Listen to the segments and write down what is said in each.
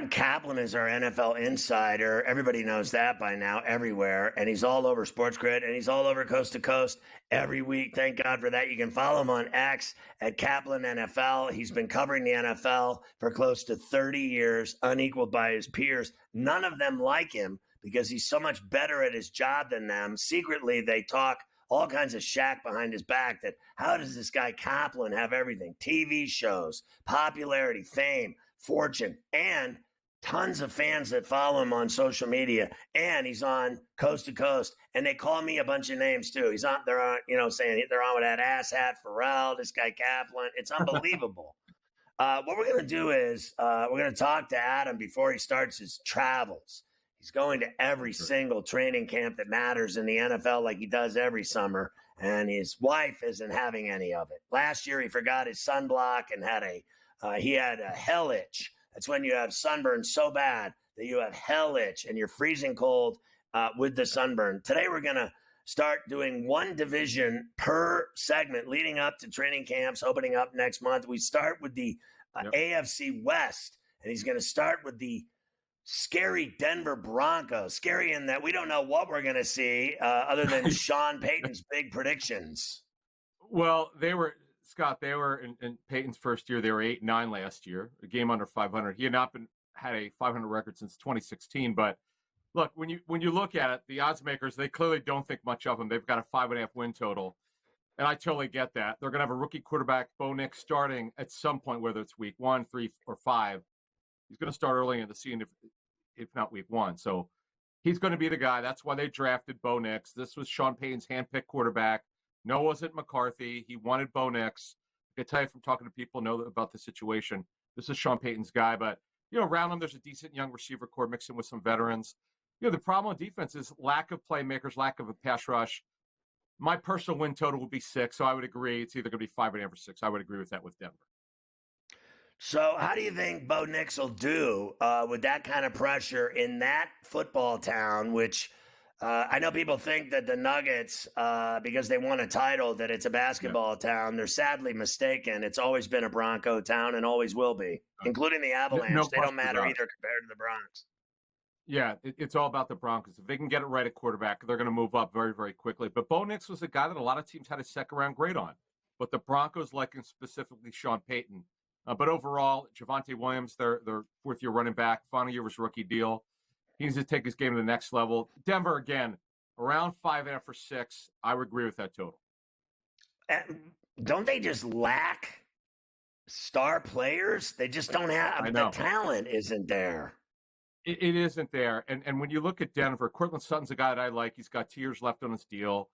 Adam Caplan is our NFL insider. Everybody knows that by now, everywhere. And he's all over SportsGrid, and he's all over Coast to Coast every week. Thank God for that. You can follow him on X at Kaplan NFL. He's been covering the NFL for close to 30 years, unequaled by his peers. None of them like him because he's so much better at his job than them. Secretly, they talk all kinds of shack behind his back that how does this guy Kaplan have everything? TV shows, popularity, fame, fortune, and tons of fans that follow him on social media. And he's on Coast to Coast, and they call me a bunch of names too. They're on, saying they're on with that asshat Pharrell, this guy Kaplan. It's unbelievable. What we're going to do is we're going to talk to Adam before he starts his travels. He's going to every single training camp that matters in the NFL like he does every summer, and his wife isn't having any of it. Last year, he forgot his sunblock and he had a hell itch. That's when you have sunburn so bad that you have hell itch and you're freezing cold with the sunburn. Today, we're going to start doing one division per segment leading up to training camps opening up next month. We start with the AFC West, and he's going to start with the scary Denver Broncos. Scary in that we don't know what we're going to see other than Sean Payton's big predictions. Well, they were in Payton's first year. They were 8-9 last year, a game under 500. He had not had a 500 record since 2016. But look, when you look at it, the odds makers, they clearly don't think much of him. They've got a 5.5 win total, and I totally get that. They're going to have a rookie quarterback, Bo Nix, starting at some point, whether it's week 1, 3, or 5. He's going to start early in the season, if not week 1. So he's going to be the guy. That's why they drafted Bo Nix. This was Sean Payton's handpicked quarterback. No, it wasn't McCarthy. He wanted Bo Nix. I can tell you from talking to people who know about the situation, this is Sean Payton's guy. But, around him, there's a decent young receiver core mixed in with some veterans. The problem on defense is lack of playmakers, lack of a pass rush. My personal win total would be 6, so I would agree. It's either going to be 5.5 or 6. I would agree with that with Denver. So how do you think Bo Nix will do with that kind of pressure in that football town, which I know people think that the Nuggets, because they won a title, that it's a basketball town. They're sadly mistaken. It's always been a Bronco town and always will be, including the Avalanche. They don't matter either compared to the Bronx. Yeah, it's all about the Broncos. If they can get it right at quarterback, they're going to move up very, very quickly. But Bo Nix was a guy that a lot of teams had a second-round grade on. But the Broncos, like him specifically Sean Payton. But overall, Javonte Williams, their fourth-year running back, final year of his rookie deal. He needs to take his game to the next level. Denver, again, around 5.5 or 6. I would agree with that total. Don't they just lack star players? They just don't have the talent isn't there. It isn't there. And when you look at Denver, Cortland Sutton's a guy that I like. He's got 2 years left on his deal.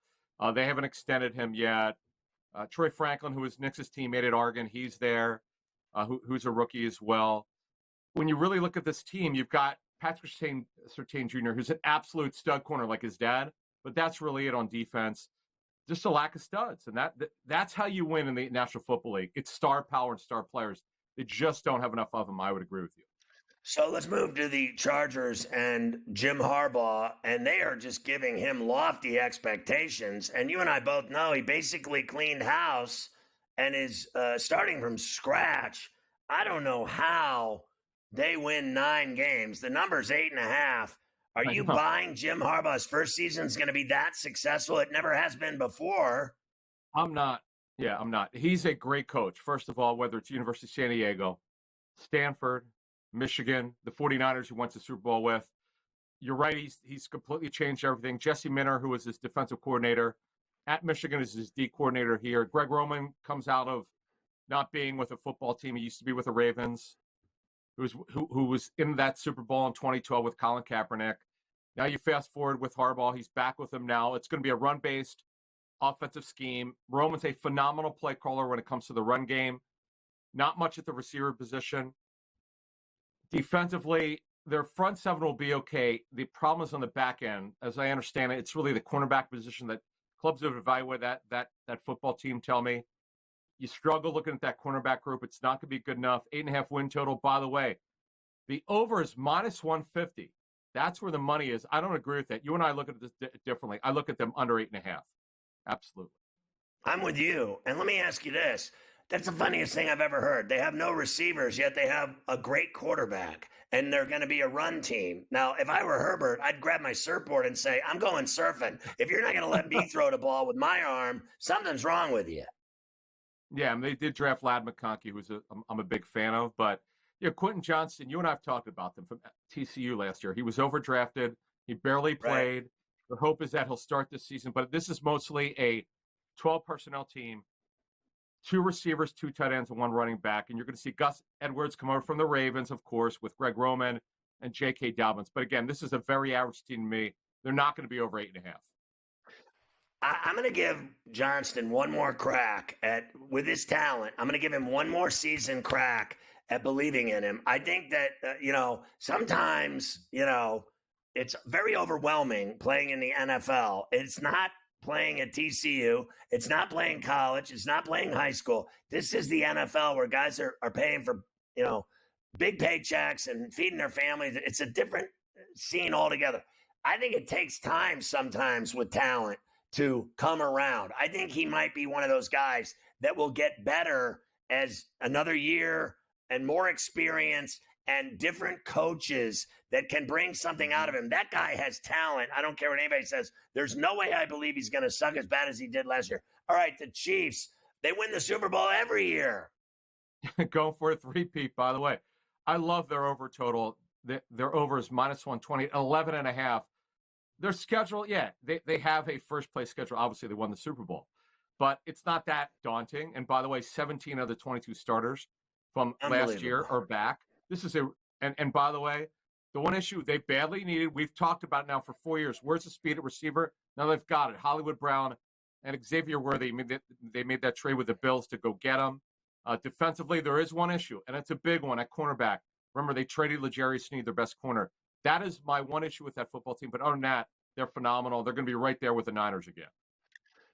They haven't extended him yet. Troy Franklin, who was Nix's teammate at Oregon, he's there, who's a rookie as well. When you really look at this team, you've got Patrick Surtain Jr., who's an absolute stud corner like his dad, but that's really it on defense. Just a lack of studs. And that's how you win in the National Football League. It's star power and star players. They just don't have enough of them. I would agree with you. So let's move to the Chargers and Jim Harbaugh, and they are just giving him lofty expectations. And you and I both know he basically cleaned house and is starting from scratch. I don't know how they win 9 games. The number's 8.5. Are you buying Jim Harbaugh's first season is going to be that successful? It never has been before. I'm not. Yeah, I'm not. He's a great coach. First of all, whether it's University of San Diego, Stanford, Michigan, the 49ers, who went to the Super Bowl with. You're right. He's completely changed everything. Jesse Minter, who was his defensive coordinator at Michigan, is his D coordinator here. Greg Roman comes out of not being with a football team. He used to be with the Ravens, who was in that Super Bowl in 2012 with Colin Kaepernick. Now you fast forward with Harbaugh. He's back with him now. It's going to be a run-based offensive scheme. Roman's a phenomenal play caller when it comes to the run game. Not much at the receiver position. Defensively, their front 7 will be okay. The problem is on the back end. As I understand it, it's really the cornerback position that clubs that have evaluated that football team tell me. You struggle looking at that cornerback group. It's not going to be good enough. 8.5 win total. By the way, the over is minus 150. That's where the money is. I don't agree with that. You and I look at this differently. I look at them under 8.5. Absolutely. I'm with you. And let me ask you this. That's the funniest thing I've ever heard. They have no receivers, yet they have a great quarterback, and they're going to be a run team. Now, if I were Herbert, I'd grab my surfboard and say, I'm going surfing. If you're not going to let me throw the ball with my arm, something's wrong with you. Yeah, and they did draft Lad McConkey, who's I'm a big fan of. But Quentin Johnston, you and I have talked about them from TCU last year. He was overdrafted. He barely played. Right. The hope is that he'll start this season. But this is mostly a 12 personnel team, 2 receivers, 2 tight ends, and 1 running back. And you're going to see Gus Edwards come over from the Ravens, of course, with Greg Roman and J.K. Dobbins. But again, this is a very average team to me. They're not going to be over 8.5. I'm going to give Johnston one more crack with his talent. I'm going to give him one more season crack at believing in him. I think that, sometimes, it's very overwhelming playing in the NFL. It's not playing at TCU. It's not playing college. It's not playing high school. This is the NFL where guys are paying for, big paychecks and feeding their families. It's a different scene altogether. I think it takes time sometimes with talent to come around. I think he might be one of those guys that will get better as another year and more experience and different coaches that can bring something out of him. That guy has talent. I don't care what anybody says. There's no way I believe he's going to suck as bad as he did last year. All right, the Chiefs, they win the Super Bowl every year. Going for a three-peat, by the way. I love their over total. Their over is -120, 11.5. Their schedule, they have a first-place schedule. Obviously, they won the Super Bowl. But it's not that daunting. And by the way, 17 of the 22 starters from last year are back. This is and by the way, the one issue they badly needed, we've talked about it now for 4 years. Where's the speed at receiver? Now they've got it. Hollywood Brown and Xavier Worthy, they made that trade with the Bills to go get him. Defensively, there is one issue, and it's a big one at cornerback. Remember, they traded L'Jarius Sneed, their best corner. That is my one issue with that football team. But other than that, they're phenomenal. They're going to be right there with the Niners again.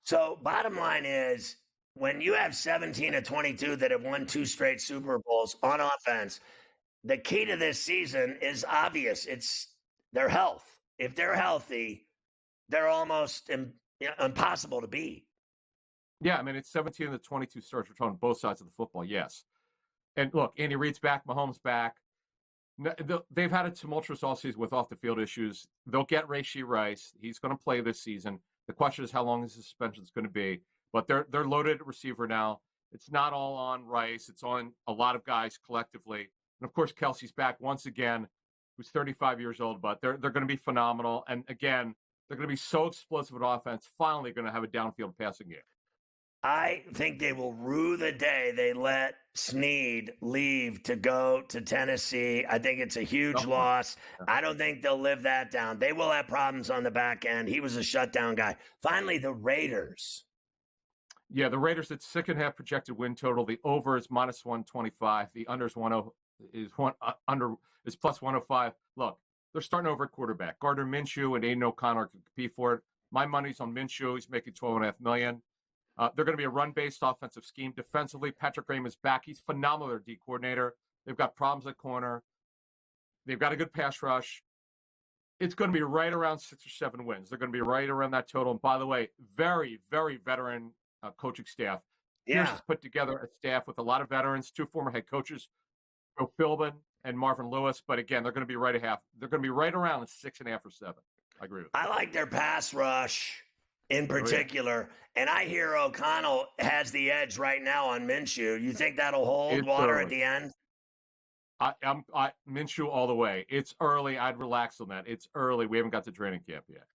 So bottom line is, when you have 17 of 22 that have won 2 straight Super Bowls on offense, the key to this season is obvious. It's their health. If they're healthy, they're almost impossible to beat. Yeah, I mean, it's 17 of the 22 starts return on both sides of the football, yes. And look, Andy Reid's back, Mahomes back. They've had a tumultuous offseason with off-the-field issues. They'll get Rashee Rice. He's going to play this season. The question is how long his suspension is going to be. But they're loaded at receiver now. It's not all on Rice. It's on a lot of guys collectively. And, of course, Kelsey's back once again, who's 35 years old. But they're going to be phenomenal. And, again, they're going to be so explosive at offense, finally going to have a downfield passing game. I think they will rue the day they let Sneed leave to go to Tennessee. I think it's a huge loss. I don't think they'll live that down. They will have problems on the back end. He was a shutdown guy. Finally, the Raiders. Yeah, the Raiders at 6.5 projected win total. The over is -125. The under is plus 105. Look, they're starting over at quarterback. Gardner Minshew and Aiden O'Connor can compete for it. My money's on Minshew. He's making $12.5 million. They're going to be a run-based offensive scheme. Defensively, Patrick Graham is back. He's phenomenal, their D coordinator. They've got problems at corner. They've got a good pass rush. It's going to be right around 6 or 7 wins. They're going to be right around that total. And by the way, very, very veteran coaching staff. Pierce has put together a staff with a lot of veterans, 2 former head coaches, Joe Philbin and Marvin Lewis. But again, they're going to be right around 6.5 or 7. I agree with that. I like their pass rush in particular. And I hear O'Connell has the edge right now on Minshew. You think that'll hold water at the end? I'm Minshew all the way. It's early. I'd relax on that. It's early. We haven't got to training camp yet.